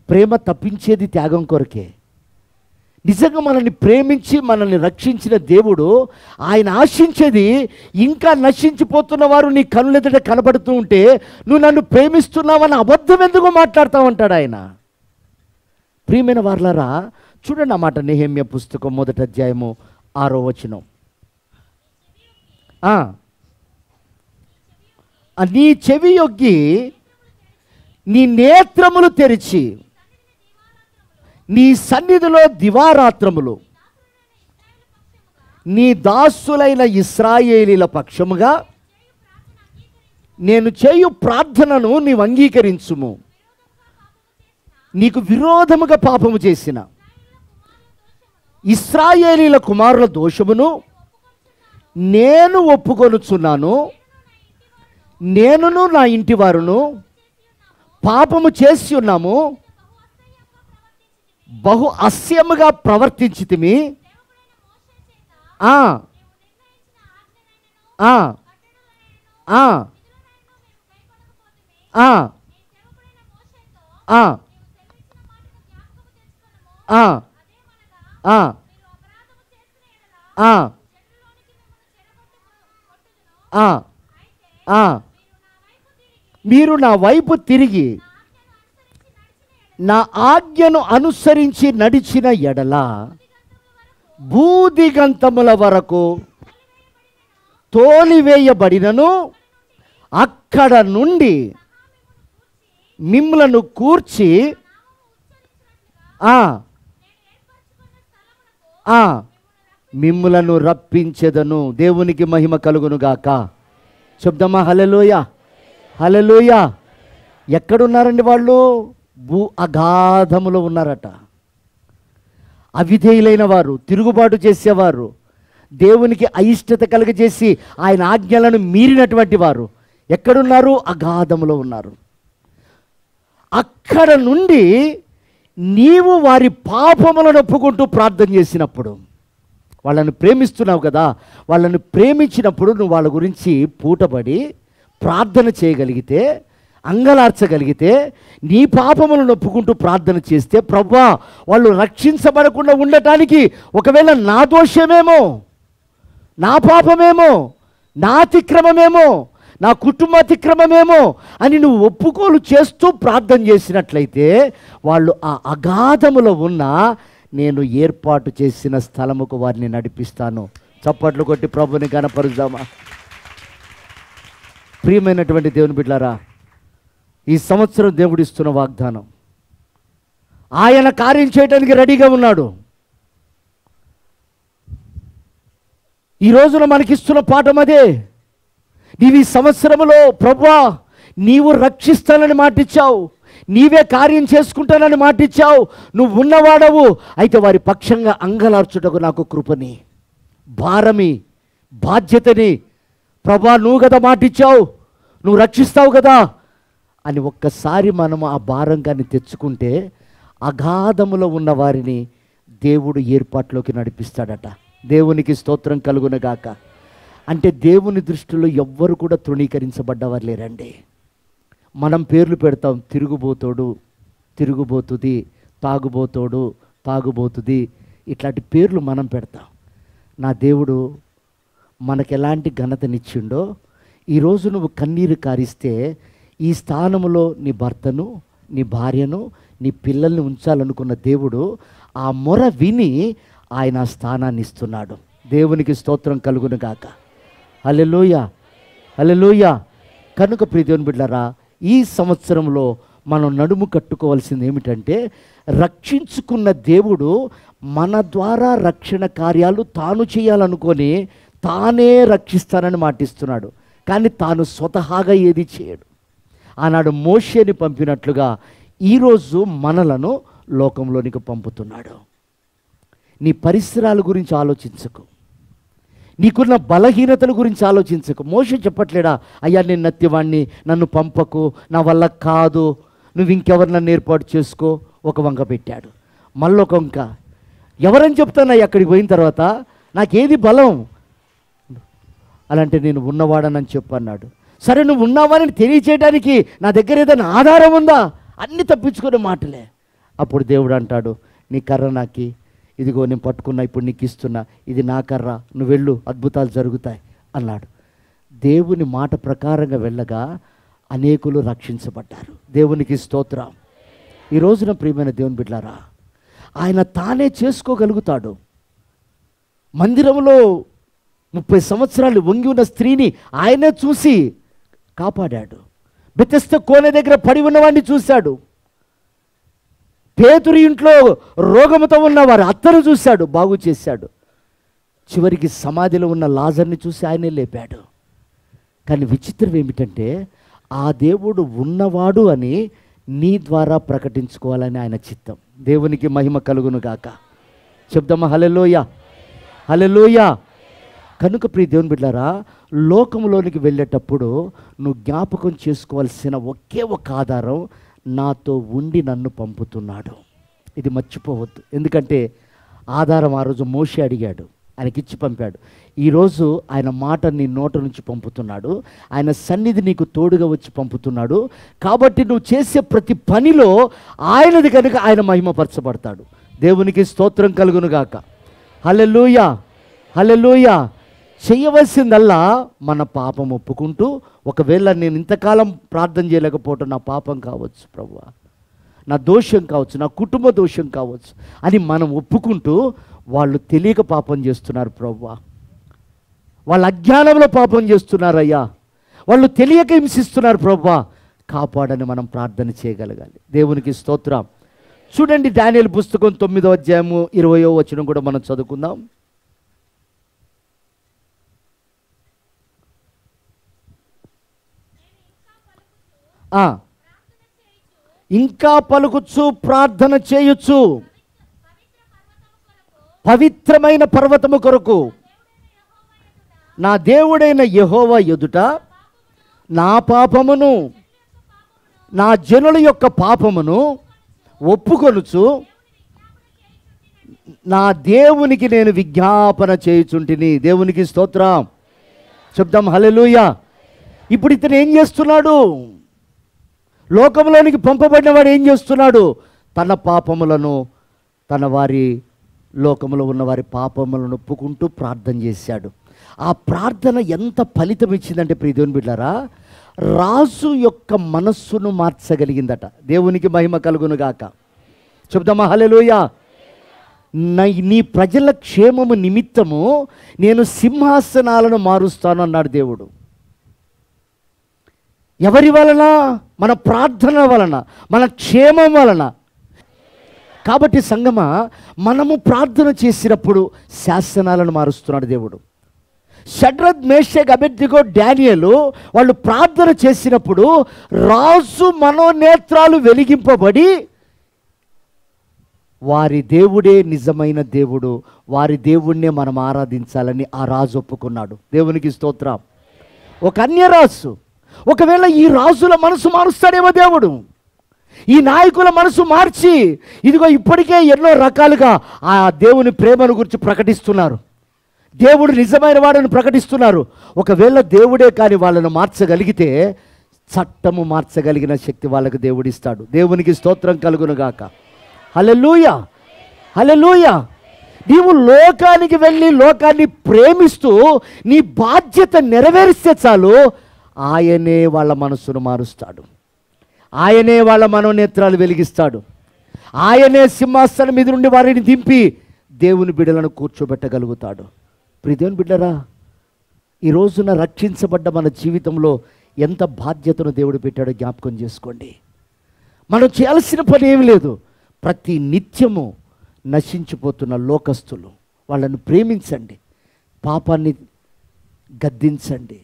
ప్రేమ తప్పించేది త్యాగం కొరకే. నిజంగా మనల్ని ప్రేమించి మనల్ని రక్షించిన దేవుడు ఆయన ఆశించేది, ఇంకా నశించిపోతున్న వారు నీ కనులెదుట కనబడుతూ ఉంటే నువ్వు నన్ను ప్రేమిస్తున్నావని అబద్ధం ఎందుకు మాట్లాడతావంటాడు ఆయన. ప్రియమైన వారలారా, చూడండి ఆ మాట, నెహెమ్యా పుస్తకం 1వ అధ్యాయము 6వ వచనం. నీ చెవి యొగ్గి నీ నేత్రములు తెరిచి నీ సన్నిధిలో దివారాత్రములు నీ దాసులైన ఇశ్రాయేలీల పక్షముగా నేను చేయు ప్రార్థనను నీవు అంగీకరించుము. నీకు విరోధముగా పాపము చేసిన ఇశ్రాయేలీల కుమారుల దోషమును నేను ఒప్పుకొనుచున్నాను. నేనును నా ఇంటి వారును పాపము చేసి ఉన్నాము, బహు అస్యముగా ప్రవర్తించితిమి. ఆ ఆ ఆ ఆ ఆ ఆ ఆ ఆ మీరు నా వైపు తిరిగి నా ఆజ్ఞను అనుసరించి నడిచిన ఎడల భూదిగంతముల వరకు తోలివేయబడినను అక్కడ నుండి మిమ్ములను కూర్చి మిమ్ములను రప్పించెదను. దేవునికి మహిమ కలుగునుగాక. చెప్దామా హల్లెలూయ, హల్లెలూయ. ఎక్కడున్నారండి వాళ్ళు? భూ అగాధములో ఉన్నారట. అవిధేయులైన వారు, తిరుగుబాటు చేసేవారు, దేవునికి అయిష్టత కలుగజేసి ఆయన ఆజ్ఞలను మీరినటువంటి వారు ఎక్కడున్నారు? అగాధములో ఉన్నారు. అక్కడ నుండి నీవు వారి పాపములను ఒప్పుకుంటూ ప్రార్థన చేసినప్పుడు, వాళ్ళని ప్రేమిస్తున్నావు కదా, వాళ్ళని ప్రేమించినప్పుడు నువ్వు వాళ్ళ గురించి పూటబడి ప్రార్థన చేయగలిగితే, అంగలార్చగలిగితే, నీ పాపములను ఒప్పుకుంటూ ప్రార్థన చేస్తే, ప్రభువా వాళ్ళు రక్షించబడకుండా ఉండటానికి ఒకవేళ నా దోషమేమో, నా పాపమేమో, నా అతిక్రమమేమో, నా కుటుంబ అతిక్రమమేమో అని నువ్వు ఒప్పుకోలు చేస్తూ ప్రార్థన చేసినట్లయితే వాళ్ళు ఆ అగాధములో ఉన్న నేను ఏర్పాటు చేసిన స్థలముకు వారిని నడిపిస్తాను. చప్పట్లు కొట్టి ప్రభుని గణపరుద్దామా. ప్రియమైనటువంటి దేవుని బిడ్డలారా, ఈ సంవత్సరం దేవుడిస్తున్న వాగ్దానం, ఆయన కార్యం చేయడానికి రెడీగా ఉన్నాడు. ఈ రోజున మనకిస్తున్న పాఠం అదే. నీవు ఈ సంవత్సరంలో ప్రభువా నీవు రక్షిస్తానని మాటిచ్చావు, నీవే కార్యం చేసుకుంటానని మాటిచ్చావు, నువ్వు ఉన్నవాడవు, అయితే వారి పక్షంగా అంగలార్చుటకు నాకు కృపని, భారమి, బాధ్యతని, ప్రభువా నువ్వు కదా మాటిచ్చావు, నువ్వు రక్షిస్తావు కదా అని ఒక్కసారి మనం ఆ భారంగాన్ని తెచ్చుకుంటే అగాధములో ఉన్న వారిని దేవుడు ఏర్పాట్లోకి నడిపిస్తాడట. దేవునికి స్తోత్రం కలుగునగాక. అంటే దేవుని దృష్టిలో ఎవ్వరు కూడా తృణీకరించబడ్డవారు లేరండి. మనం పేర్లు పెడతాం, తిరుగుబోతోడు, తిరుగుబోతుంది, తాగుబోతోడు, తాగుబోతుంది, ఇట్లాంటి పేర్లు మనం పెడతాం. నా దేవుడు మనకు ఎలాంటి ఘనతనిచ్చిండో, ఈరోజు నువ్వు కన్నీరు కారిస్తే ఈ స్థానంలో నీ భర్తను, నీ భార్యను, నీ పిల్లల్ని ఉంచాలనుకున్న దేవుడు ఆ మొర విని ఆయన ఆ స్థానాన్ని ఇస్తున్నాడు. దేవునికి స్తోత్రం కలుగునుగాక. హల్లెలూయ, హల్లెలూయ. కనుక ప్రియ దేవుని బిడ్డలారా, ఈ సంవత్సరంలో మనం నడుము కట్టుకోవాల్సింది ఏమిటంటే, రక్షించుకున్న దేవుడు మన ద్వారా రక్షణ కార్యాలు తాను చేయాలనుకొని తానే రక్షిస్తానని మాటిస్తున్నాడు. కానీ తాను స్వతహాగా ఏది చేయడు. ఆనాడు మోషేని పంపినట్లుగా ఈరోజు మనలను లోకంలోనికి పంపుతున్నాడు. నీ పరిసరాల గురించి ఆలోచించకు, నీకున్న బలహీనతల గురించి ఆలోచించకు. మోషే చెప్పట్లేడా, అయ్యా నేను నత్తివాణ్ణి, నన్ను పంపకు, నా వల్ల కాదు, నువ్వు ఇంకెవరు నన్ను ఏర్పాటు చేసుకో. ఒక వంక పెట్టాడు, మళ్ళొక వంక. ఎవరని చెప్తానయ్యా అక్కడికి పోయిన తర్వాత, నాకేది బలం అలాంటే నేను ఉన్నవాడనని చెప్పు అన్నాడు. సరే నువ్వు ఉన్నావని తెలియచేయడానికి నా దగ్గర ఏదైనా ఆధారం ఉందా? అన్నీ తప్పించుకునే మాటలే. అప్పుడు దేవుడు అంటాడు, నీ కర్ర నాకి, ఇదిగో నేను పట్టుకున్నా, ఇప్పుడు నీకు ఇస్తున్నా, ఇది నా కర్ర, నువ్వు వెళ్ళు, అద్భుతాలు జరుగుతాయి అన్నాడు. దేవుని మాట ప్రకారంగా వెళ్ళగా అనేకులు రక్షించబడ్డారు. దేవునికి స్తోత్రం. ఈ రోజున ప్రియమైన దేవుని బిడ్డలారా, ఆయన తానే చేసుకోగలుగుతాడు. మందిరంలో 30 సంవత్సరాలు వంగి ఉన్న స్త్రీని ఆయనే చూసి కాపాడాడు. బెతెస్దా కోనె దగ్గర పడి ఉన్నవాడిని చూశాడు. పేతురు ఇంట్లో రోగముతో ఉన్నవారు అత్తను చూశాడు, బాగు చేశాడు. చివరికి సమాధిలో ఉన్న లాజర్ని చూసి ఆయనే లేపాడు. కానీ విచిత్రం ఏమిటంటే ఆ దేవుడు ఉన్నవాడు అని నీ ద్వారా ప్రకటించుకోవాలని ఆయన చిత్తం. దేవునికి మహిమ కలుగును గాక. చెప్దామా హల్లెలూయా, హల్లెలూయా. కనుక ప్రియ దేవుని బిడ్డలారా, లోకంలోనికి వెళ్ళేటప్పుడు నువ్వు జ్ఞాపకం చేసుకోవాల్సిన ఒకే ఒక ఆధారం, నాతో ఉండి నన్ను పంపుతున్నాడు. ఇది మర్చిపోవద్దు. ఎందుకంటే ఆధారం ఆ రోజు మోషే అడిగాడు, ఆయనకిచ్చి పంపాడు. ఈరోజు ఆయన మాట నీ నోట నుంచి పంపుతున్నాడు. ఆయన సన్నిధి నీకు తోడుగా వచ్చి పంపుతున్నాడు. కాబట్టి నువ్వు చేసే ప్రతి పనిలో ఆయనది కనుక ఆయన మహిమపరచబడతాడు. దేవునికి స్తోత్రం కలుగును గాక. హల్లెలూయా, హల్లెలూయా. చేయవలసిందల్లా మన పాపం ఒప్పుకుంటూ, ఒకవేళ నేను ఇంతకాలం ప్రార్థన చేయలేకపోవటం నా పాపం కావచ్చు ప్రభువా, నా దోషం కావచ్చు, నా కుటుంబ దోషం కావచ్చు అని మనం ఒప్పుకుంటూ, వాళ్ళు తెలియక పాపం చేస్తున్నారు ప్రభువా, వాళ్ళ అజ్ఞానంలో పాపం చేస్తున్నారయ్యా, వాళ్ళు తెలియక హింసిస్తున్నారు ప్రభువా, కాపాడని మనం ప్రార్థన చేయగలగాలి. దేవునికి స్తోత్రం. చూడండి, దానియేలు పుస్తకం 9వ అధ్యాయము 20వ వచనం కూడా మనం చదువుకుందాం. ఇంకా పలుకుచు ప్రార్థన చేయొచ్చు పవిత్రమైన పర్వతము కొరకు నా దేవుడైన యెహోవా ఎదుట నా పాపమును నా జనుల యొక్క పాపమును ఒప్పుకొనుచు నా దేవునికి నేను విజ్ఞాపన చేయుచుంటిని. దేవునికి స్తోత్రం. చెప్దాం హల్లెలూయా. ఇప్పుడు ఇతను ఏం చేస్తున్నాడు? లోకంలోనికి పంపబడిన వాడు ఏం చేస్తున్నాడు? తన పాపములను, తన వారి లోకంలో ఉన్న వారి పాపములను ఒప్పుకుంటూ ప్రార్థన చేశాడు. ఆ ప్రార్థన ఎంత ఫలితం ఇచ్చిందంటే ప్రియ దేవుని బిడ్డలారా, రాజు యొక్క మనస్సును మార్చగలిగిందట. దేవునికి మహిమ కలుగును గాక. చెప్దామా హల్లెలూయా. నీ ప్రజల క్షేమము నిమిత్తము నేను సింహాసనాలను మారుస్తాను అన్నాడు దేవుడు. ఎవరి వలన? మన ప్రార్థన వలన, మన క్షేమం వలన. కాబట్టి సంగమా, మనము ప్రార్థన చేసినప్పుడు శాసనాలను మారుస్తున్నాడు దేవుడు. షడ్రక్, మేషక్, అబేద్నెగో, దానియేలు వాళ్ళు ప్రార్థన చేసినప్పుడు రాజు మనోనేత్రాలు వెలిగింపబడి వారి దేవుడే నిజమైన దేవుడు, వారి దేవుణ్ణే మనం ఆరాధించాలని ఆ రాజు ఒప్పుకున్నాడు. దేవునికి స్తోత్రం. ఒక అన్యరాజు, ఒకవేళ ఈ రాజుల మనసు మారుస్తాడేమో దేవుడు. ఈ నాయకుల మనసు మార్చి, ఇదిగో ఇప్పటికే ఎన్నో రకాలుగా ఆ దేవుని ప్రేమను గురించి ప్రకటిస్తున్నారు, దేవుడు నిజమైన వాడని ప్రకటిస్తున్నారు. ఒకవేళ దేవుడే కానీ వాళ్ళను మార్చగలిగితే చట్టము మార్చగలిగిన శక్తి వాళ్ళకు దేవుడిస్తాడు. దేవునికి స్తోత్రం కలుగును గాక. హల్లెలూయా, హల్లెలూయా. నీవు లోకానికి వెళ్ళి లోకాన్ని ప్రేమిస్తూ నీ బాధ్యత నెరవేరిస్తే చాలు, ఆయనే వాళ్ళ మనస్సును మారుస్తాడు, ఆయనే వాళ్ళ మనోనేత్రాలు వెలిగిస్తాడు, ఆయనే సింహాసనం మీద నుండి వారిని దింపి దేవుని బిడ్డలను కూర్చోబెట్టగలుగుతాడు. ప్రియ దేవుని బిడ్డరా, ఈ రోజున రక్షించబడ్డ మన జీవితంలో ఎంత బాధ్యతను దేవుడు పెట్టాడో జ్ఞాపకం చేసుకోండి. మనం చేయాల్సిన పని ఏమి లేదు. ప్రతి నిత్యము నశించిపోతున్న లోకస్తులు, వాళ్ళను ప్రేమించండి, పాపాన్ని గద్దించండి,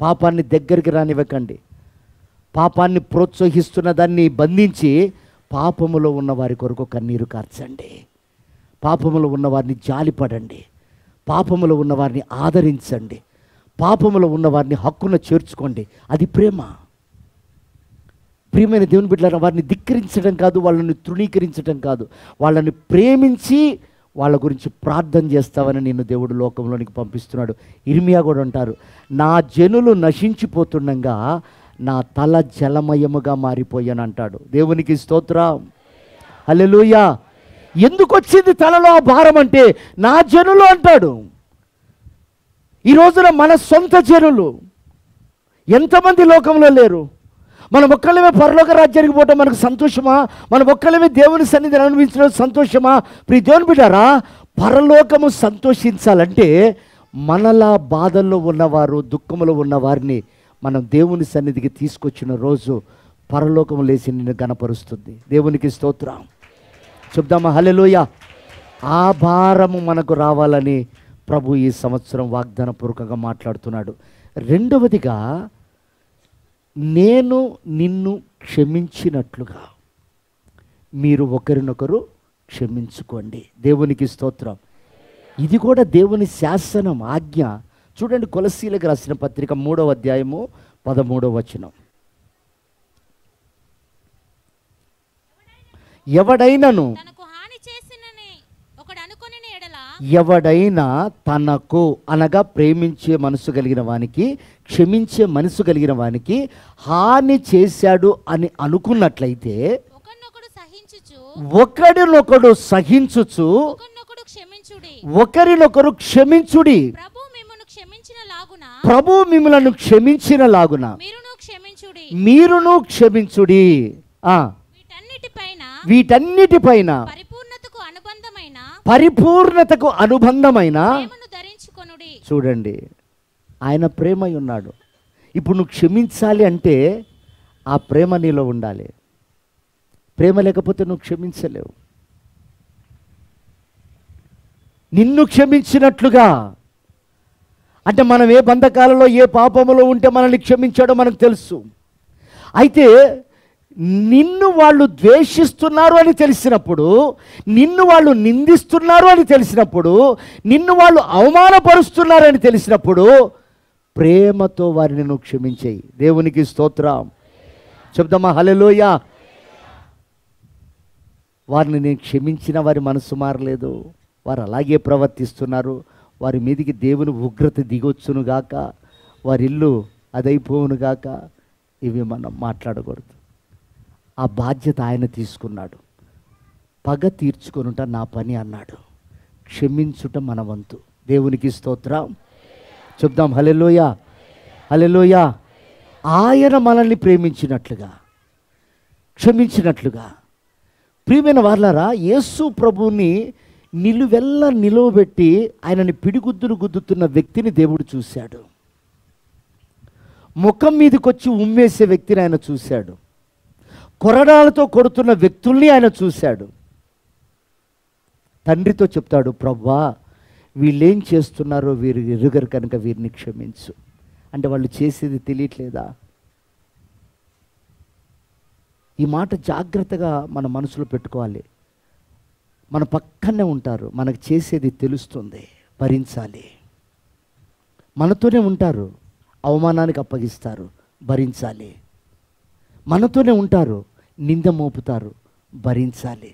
పాపాన్ని దగ్గరికి రానివ్వకండి, పాపాన్ని ప్రోత్సహిస్తున్న దాన్ని బంధించి పాపములో ఉన్న వారి కొరకు కన్నీరు కార్చండి, పాపములో ఉన్న వారిని జాలిపడండి, పాపములో ఉన్న వారిని ఆదరించండి, పాపములో ఉన్న వారిని హక్కున చేర్చుకోండి. అది ప్రేమ. ప్రియమైన దేవుని బిడ్డలారా, వారిని ధిక్కరించడం కాదు, వాళ్ళని తృణీకరించడం కాదు, వాళ్ళని ప్రేమించి వాళ్ళ గురించి ప్రార్థన చేస్తావని నిన్ను దేవుడు లోకంలోనికి పంపిస్తున్నాడు. ఇర్మియా కూడా అంటారు, నా జనులు నశించిపోతుండగా నా తల జలమయముగా మారిపోయాను అంటాడు. దేవునికి స్తోత్రం. హల్లెలూయా. ఎందుకు వచ్చింది తలలో ఆ భారం అంటే నా జనులు అంటాడు. ఈ రోజున మన సొంత జనులు ఎంతమంది లోకంలో లేరు? మనం ఒక్కళ్ళమే పరలోక రాజ్యానికి పోవటం మనకు సంతోషమా? మనం ఒక్కళ్ళమే దేవుని సన్నిధిని అనుభవించడం సంతోషమా? ప్రియ దేవుని బిడ్డారా, పరలోకము సంతోషించాలంటే మనలా బాధల్లో ఉన్నవారు, దుఃఖంలో ఉన్న వారిని మనం దేవుని సన్నిధికి తీసుకొచ్చిన రోజు పరలోకం లేచి నిన్ను గణపరుస్తుంది. దేవునికి స్తోత్రం చెప్దామా? హల్లెలూయా. ఆ భారము మనకు రావాలని ప్రభు ఈ సంవత్సరం వాగ్దానపూర్వకంగా మాట్లాడుతున్నాడు. రెండవదిగా, నేను నిన్ను క్షమించినట్లుగా మీరు ఒకరినొకరు క్షమించుకోండి. దేవునికి స్తోత్రం. ఇది కూడా దేవుని శాసనం, ఆజ్ఞ. చూడండి, కొలస్సీలకు రాసిన పత్రిక 3వ అధ్యాయము 13వ వచనం. ఎవడైనను ఎవడైనా తనకు అనగా ప్రేమించే మనసు కలిగిన వానికి, క్షమించే మనసు కలిగిన వానికి హాని చేశాడు అని అనుకున్నట్లయితే ఒకరినొకడు సహించుచు ఒకరినొకరు క్షమించుడి. ప్రభు మిమ్ములను క్షమించిన లాగున మీరును క్షమించుడి. వీటన్నిటిపైన పరిపూర్ణతకు అనుబంధమైన చూడండి, ఆయన ప్రేమై ఉన్నాడు. ఇప్పుడు నువ్వు క్షమించాలి అంటే ఆ ప్రేమ నీలో ఉండాలి. ప్రేమ లేకపోతే నువ్వు క్షమించలేవు. నిన్ను క్షమించినట్లుగా అంటే మనం ఏ బంధకాలలో ఏ పాపములో ఉంటే మనల్ని క్షమించాడో మనకు తెలుసు. అయితే నిన్ను వాళ్ళు ద్వేషిస్తున్నారు అని తెలిసినప్పుడు, నిన్ను వాళ్ళు నిందిస్తున్నారు అని తెలిసినప్పుడు, నిన్ను వాళ్ళు అవమానపరుస్తున్నారు అని తెలిసినప్పుడు ప్రేమతో వారిని నువ్వు క్షమించేయి. దేవునికి స్తోత్రం చెప్దామా? హల్లెలూయా. వారిని నేను క్షమించిన వారి మనసు మారలేదు, వారు అలాగే ప్రవర్తిస్తున్నారు, వారి మీదికి దేవుని ఉగ్రత దిగొచ్చునుగాక, వారి ఇల్లు అదైపోవునుగాక. ఇవి మనం మాట్లాడకూడదు. ఆ బాధ్యత ఆయన తీసుకున్నాడు. పగ తీర్చుకొనుట నా పని అన్నాడు. క్షమించుట మన వంతు. దేవునికి స్తోత్రం చెప్దాం. హల్లెలూయా, హల్లెలూయా. ఆయన మనల్ని ప్రేమించినట్లుగా, క్షమించినట్లుగా. ప్రియమైన వారలారా, యేసు ప్రభువుని నిలువెల్లా నిలవబెట్టి ఆయనని పిడిగుద్దులు గుద్దుతున్న వ్యక్తిని దేవుడు చూశాడు. ముఖం మీదకి వచ్చి ఉమ్మేసే వ్యక్తిని ఆయన చూశాడు. కొరడాలతో కొడుతున్న వ్యక్తుల్ని ఆయన చూశాడు. తండ్రితో చెప్తాడు, ప్రభువా వీళ్ళేం చేస్తున్నారో వీరు ఎరుగరు కనుక వీరిని క్షమించు. అంటే వాళ్ళు చేసేది తెలియట్లేదా? ఈ మాట జాగ్రత్తగా మన మనసులో పెట్టుకోవాలి. మన పక్కనే ఉంటారు, మనకు చేసేది తెలుస్తుంది, భరించాలి. మనతోనే ఉంటారు, అవమానానికి అప్పగిస్తారు, భరించాలి. మనతోనే ఉంటారు, నింద మోపుతారు, భరించాలి.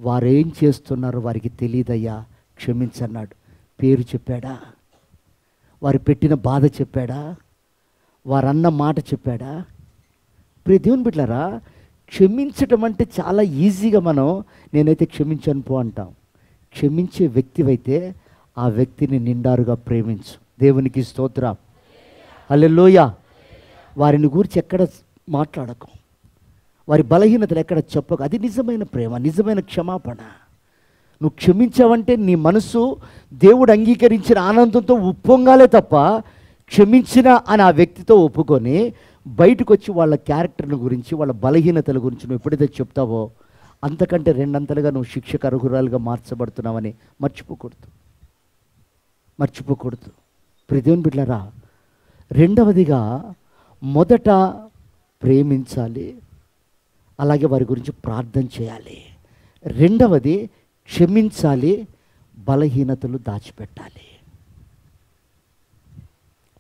వారేం చేస్తున్నారో వారికి తెలియదయ్యా, క్షమించన్నాడు. పేరు చెప్పాడా? వారు పెట్టిన బాధ చెప్పాడా? వారన్న మాట చెప్పాడా? ప్రియ దేవుని బిడ్డలారా, క్షమించటం అంటే చాలా ఈజీగా మనం నేనైతే క్షమించాను పో అంటాం. క్షమించే వ్యక్తివైతే ఆ వ్యక్తిని నిండారుగా ప్రేమించు. దేవునికి స్తోత్రం, హల్లెలూయా. వారిని గురించి ఎక్కడ మాట్లాడకు, వారి బలహీనతలు ఎక్కడ చెప్పకు. అది నిజమైన ప్రేమ, నిజమైన క్షమాపణ. నువ్వు క్షమించావంటే నీ మనసు దేవుడు అంగీకరించిన ఆనందంతో ఉప్పొంగాలే తప్ప క్షమించిన అని ఆ వ్యక్తితో ఒప్పుకొని బయటకు వచ్చి వాళ్ళ క్యారెక్టర్ని గురించి, వాళ్ళ బలహీనతల గురించి నువ్వు ఎప్పుడైతే చెప్తావో అంతకంటే రెండంతలుగా నువ్వు శిక్షకు అర్హురాలుగా మార్చబడుతున్నావని మర్చిపోకూడదు. ప్రియదేవుని బిడ్డలారా, రెండవదిగా మొదట ప్రేమించాలి, అలాగే వారి గురించి ప్రార్థన చేయాలి. రెండవది క్షమించాలి, బలహీనతలు దాచిపెట్టాలి.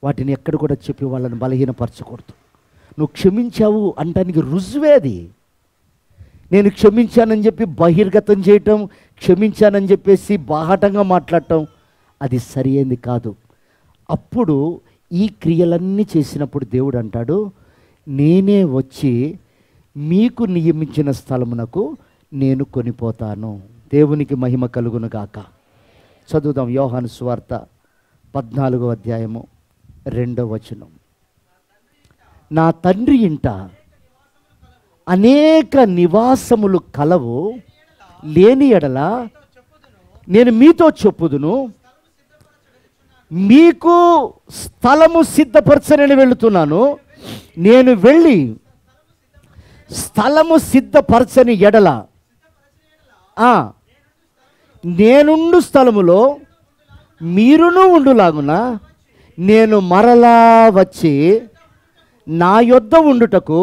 వాటిని ఎక్కడ కూడా చెప్పి వాళ్ళని బలహీనపరచకూడదు. నువ్వు క్షమించావు అంటానికి రుజువే అది. నేను క్షమించానని చెప్పి బహిర్గతం చేయటం, క్షమించానని చెప్పేసి బాహటంగా మాట్లాడటం అది సరి అయింది కాదు. అప్పుడు ఈ క్రియలన్నీ చేసినప్పుడు దేవుడు అంటాడు, నేనే వచ్చి మీకు నియమించిన స్థలమునకు నేను కొనిపోతాను. దేవునికి మహిమ కలుగును గాక. చదువుదాం యోహాను సువార్త 14వ అధ్యాయము 2వ వచనం. నా తండ్రి ఇంట అనేక నివాసములు కలవు, లేని ఎడల నేను మీతో చెప్పుదును, మీకు స్థలము సిద్ధపరచనని వెళుతున్నాను. నేను వెళ్ళి స్థలము సిద్ధపరచని ఎడల నేనుండు స్థలములో మీరును ఉండులాగున నేను మరలా వచ్చి నా యొద్ద ఉండుటకు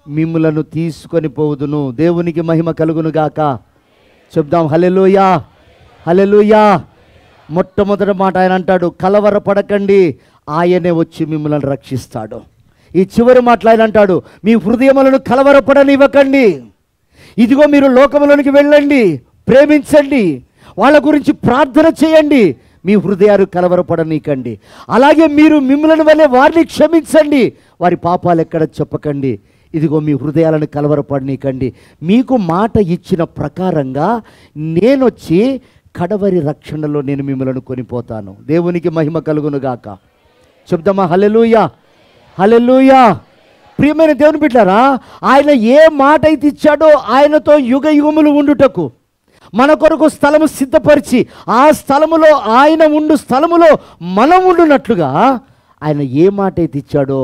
మిమ్ములను తీసుకొని పోవుదును. దేవునికి మహిమ కలుగును గాక. చెప్దాం హల్లెలూయా, హల్లెలూయా. మొట్టమొదటి మాట ఆయన అంటాడు, కలవరపడకండి, ఆయనే వచ్చి మిమ్మల్ని రక్షిస్తాడు. ఈ చివరి మాటలు ఆయన అంటాడు, మీ హృదయములను కలవరపడనివ్వకండి. ఇదిగో మీరు లోకములోనికి వెళ్ళండి, ప్రేమించండి, వాళ్ళ గురించి ప్రార్థన చేయండి, మీ హృదయాలు కలవరపడనీకండి. అలాగే మీరు మిమ్మల్ని వల్లే వారిని క్షమించండి, వారి పాపాలు ఎక్కడ చెప్పకండి. ఇదిగో మీ హృదయాలను కలవరపడనీకండి. మీకు మాట ఇచ్చిన ప్రకారంగా నేనొచ్చి కడవరి రక్షణలో నేను మిమ్మల్ని కొనిపోతాను. దేవునికి మహిమ కలుగును గాక. చెప్దామా హల్లెలూయా, హల్లెలూయా. ప్రియమైన దేవుని బిడ్డలారా, ఆయన ఏ మాట అయితే ఇచ్చాడో ఆయనతో యుగ యుగములు ఉండుటకు మన కొరకు స్థలము సిద్ధపరిచి ఆ స్థలములో ఆయన ఉండు స్థలములో మనం ఉండునట్లుగా ఆయన ఏ మాట అయితే ఇచ్చాడో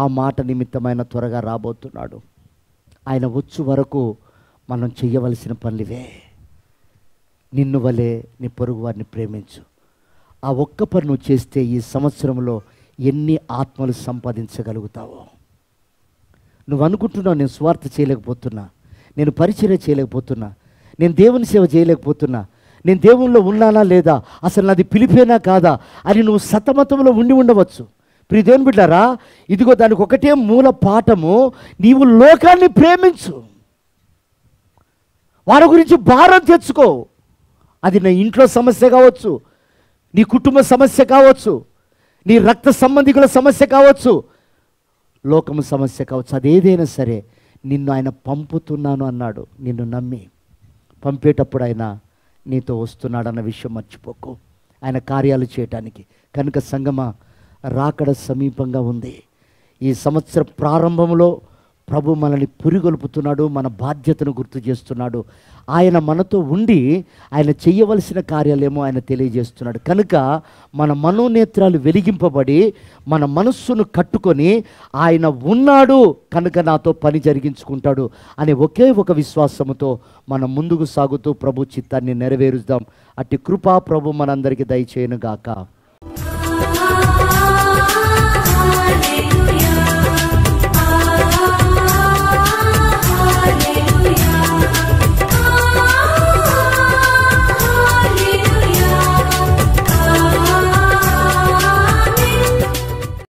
ఆ మాట నిమిత్తమైన త్వరగా రాబోతున్నాడు. ఆయన వచ్చు వరకు మనం చెయ్యవలసిన పనులివే. నిన్ను వలె నీ పొరుగు వారిని ప్రేమించు. ఆ ఒక్క పని నువ్వు చేస్తే ఈ సంవత్సరంలో ఎన్ని ఆత్మలు సంపాదించగలుగుతావో. నువ్వు అనుకుంటున్నావు, నేను స్వార్థ చేయలేకపోతున్నా, నేను పరిచర్య చేయలేకపోతున్నా, నేను దేవుని సేవ చేయలేకపోతున్నా, నేను దేవునిలో ఉన్నానా లేదా, అసలు నాది పిలిపేనా కాదా అని నువ్వు సతమతంలో ఉండి ఉండవచ్చు. ప్రియ దేవుని బిడ్డలారా, ఇదిగో దానికి ఒకటే మూల పాఠము, నీవు లోకాన్ని ప్రేమించు, వారి గురించి భారం తెచ్చుకో. అది నీ ఇంట్లో సమస్య కావచ్చు, నీ కుటుంబ సమస్య కావచ్చు, నీ రక్త సంబంధికుల సమస్య కావచ్చు, లోకము సమస్య కావచ్చు. అదేదైనా సరే నిన్ను ఆయన పంపుతున్నాను అన్నాడు. నిన్ను నమ్మి పంపేటప్పుడు ఆయన నీతో వస్తున్నాడన్న విషయం మర్చిపోకు, ఆయన కార్యాలు చేయటానికి. కనుక సంగమా, రాకడ సమీపంగా ఉంది. ఈ సంవత్సర ప్రారంభంలో ప్రభు మనల్ని పురిగొల్పుతున్నాడు, మన బాధ్యతను గుర్తు చేస్తున్నాడు. ఆయన మనతో ఉండి ఆయన చేయవలసిన కార్యాలేమో ఆయన తెలియజేస్తున్నాడు. కనుక మన మనోనేత్రాలు వెలిగింపబడి మన మనస్సును కట్టుకొని ఆయన ఉన్నాడు కనుక నాతో పని జరిగించుకుంటాడు అనే ఒకే ఒక విశ్వాసముతో మనం ముందుకు సాగుతూ ప్రభు చిత్తాన్ని నెరవేరుద్దాం. అట్టి కృపా ప్రభు మనందరికీ దయచేయును గాక.